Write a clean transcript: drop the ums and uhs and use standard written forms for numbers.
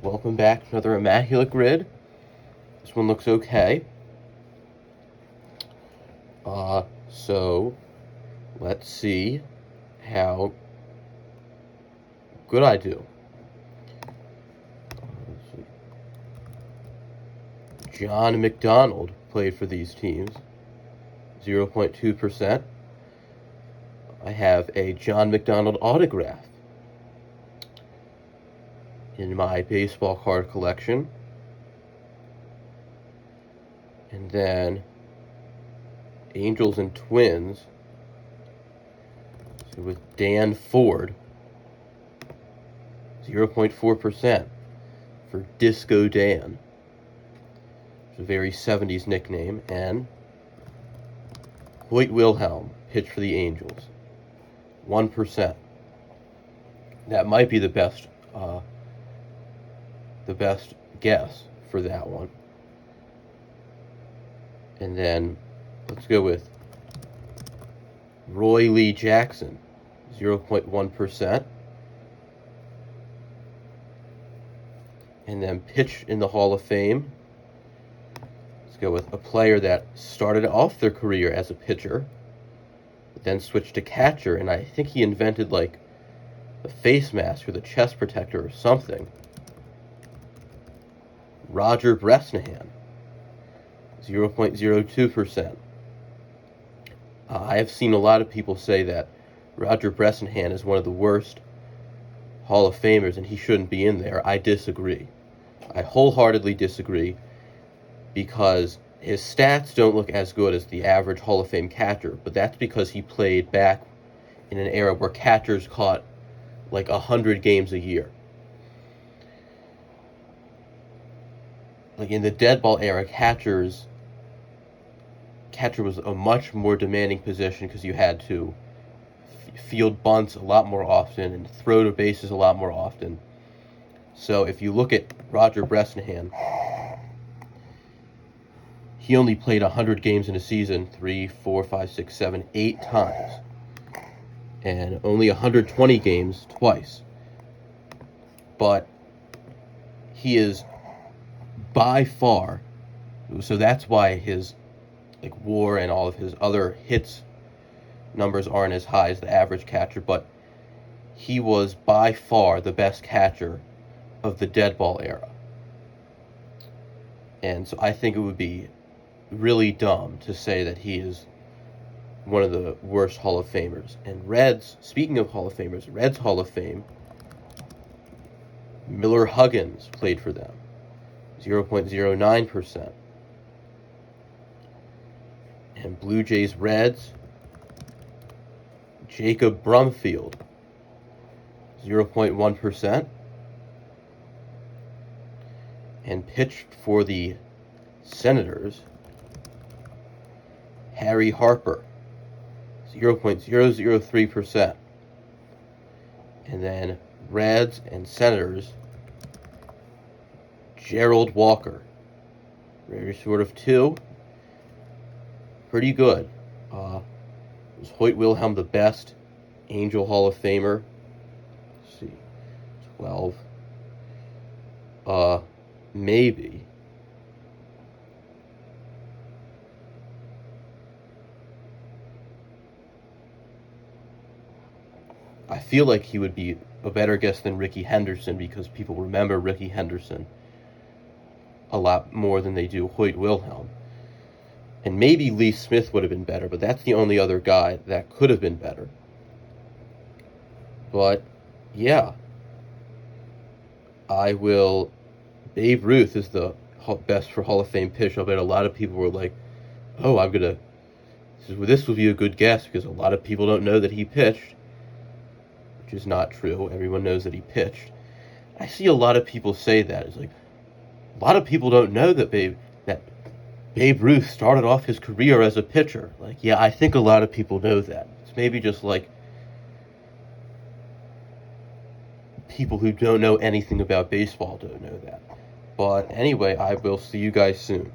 welcome back to another Immaculate Grid. This one looks okay. So let's see how good I do. John McDonald played for these teams, 0.2%. I have a John McDonald autograph in my baseball card collection. And then Angels and Twins, so with Dan Ford, 0.4% for Disco Dan. It's a very 70s nickname. And Hoyt Wilhelm pitched for the Angels, 1%. That might be the best guess for that one. And then let's go with Roy Lee Jackson, 0.1%. And then pitch in the Hall of Fame. Let's go with a player that started off their career as a pitcher, but then switched to catcher, and I think he invented like a face mask or the chest protector or something. Roger Bresnahan, 0.02%. I have seen a lot of people say that Roger Bresnahan is one of the worst Hall of Famers and he shouldn't be in there. I disagree. I wholeheartedly disagree because his stats don't look as good as the average Hall of Fame catcher, but that's because he played back in an era where catchers caught like 100 games a year. Like in the dead ball era, catcher was a much more demanding position because you had to field bunts a lot more often and throw to bases a lot more often. So if you look at Roger Bresnahan, he only played 100 games in a season 3, 4, 5, 6, 7, 8 times. And only 120 games twice. But he is by far, so that's why his WAR and all of his other hits numbers aren't as high as the average catcher, but he was by far the best catcher of the dead ball era. And so I think it would be really dumb to say that he is one of the worst Hall of Famers. And Reds, speaking of Hall of Famers, Reds Hall of Fame, Miller Huggins played for them, 0.09%. And Blue Jays Reds, Jacob Brumfield, 0.1%. And pitched for the Senators, Harry Harper, 0.003%. And then Reds and Senators, Gerald Walker, very sort of 2. Pretty good. Was Hoyt Wilhelm the best Angel Hall of Famer? Let's see, 12. Maybe. I feel like he would be a better guess than Rickey Henderson because people remember Rickey Henderson a lot more than they do Hoyt Wilhelm. And maybe Lee Smith would have been better, but that's the only other guy that could have been better. But, yeah. Babe Ruth is the best for Hall of Fame pitch. I bet a lot of people were like, oh, this would be a good guess because a lot of people don't know that he pitched. Which is not true. Everyone knows that he pitched. I see a lot of people say that. It's like, a lot of people don't know that Babe Ruth started off his career as a pitcher. Like, yeah, I think a lot of people know that. It's maybe just like people who don't know anything about baseball don't know that. But anyway, I will see you guys soon.